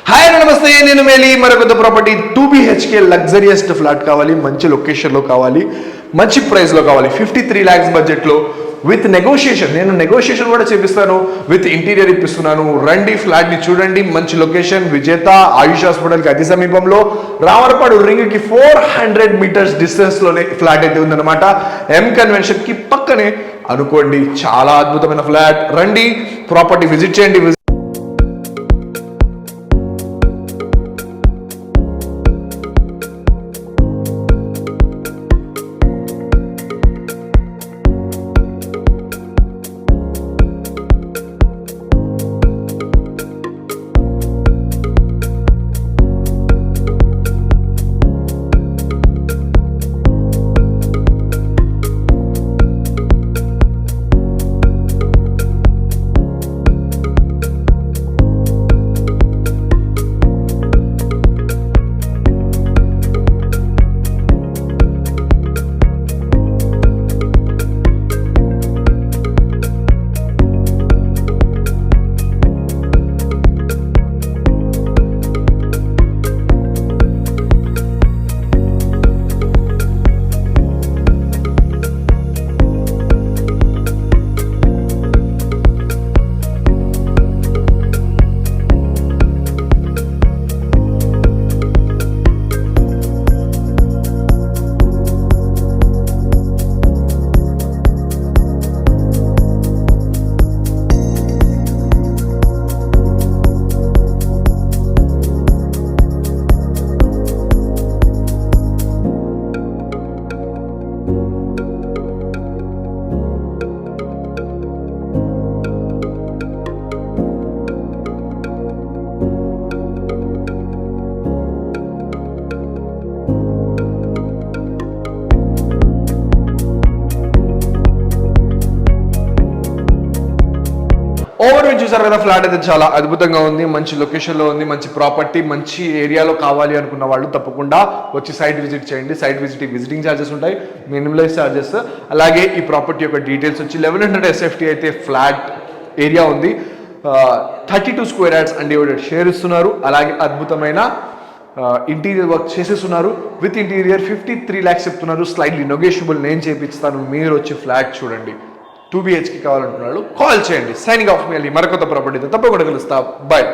Hi నమస్తే, నేను మేలి. మరొక ప్రాపర్టీ 2 BHK లగ్జరియస్ ఫ్లాట్ కావాలి, మంచి లొకేషన్లో కావాలి, మంచి ప్రైస్లో కావాలి, 53 lakhs బడ్జెట్లో విత్ నెగోషియేషన్. నేను నెగోషియేషన్ కూడా చేపిస్తాను, విత్ ఇంటీరియర్ ఇప్పిస్తున్నాను. రండి, ఫ్లాట్ని చూడండి. మంచి లొకేషన్, విజేత ఆయుష్ హాస్పిటల్కి అతి సమీపంలో, రామరపాడు రింగ్కి 400 meters డిస్టెన్స్లోనే ఫ్లాట్ అయితే ఉందన్నమాట. ఎం కన్వెన్షన్కి పక్కనే అనుకోండి. చాలా అద్భుతమైన ఫ్లాట్. రండి, ప్రాపర్టీ విజిట్ చేయండి. ఓవర్వ్యూ చూసారు కదా, ఫ్లాట్ అయితే చాలా అద్భుతంగా ఉంది, మంచి లొకేషన్లో ఉంది, మంచి ప్రాపర్టీ, మంచి ఏరియాలో కావాలి అనుకున్న వాళ్ళు తప్పకుండా వచ్చి సైట్ విజిట్ చేయండి. సైట్ విజిటింగ్ ఛార్జెస్ ఉంటాయి, మినిమలైజ్ ఛార్జెస్. అలాగే ఈ ప్రాపర్టీ యొక్క డీటెయిల్స్ వచ్చి 1100 SFT అయితే ఫ్లాట్ ఏరియా ఉంది. 32 square yards అన్డివైడెడ్ షేర్ ఇస్తున్నారు. అలాగే అద్భుతమైన ఇంటీరియర్ వర్క్ చేసేస్తున్నారు. విత్ ఇంటీరియర్ 53 lakhs చెప్తున్నారు. స్లైడ్లీ నెగోషియబుల్, నేను చేపిస్తాను. మీరు వచ్చి ఫ్లాట్ చూడండి. 2 BHK కావాలంటున్నాడు, కాల్ చేయండి. సైనింగ్ ఆఫ్ మేలి. మరొక ప్రాపర్టీతో తప్పకుండా కలుస్తా. బాయ్.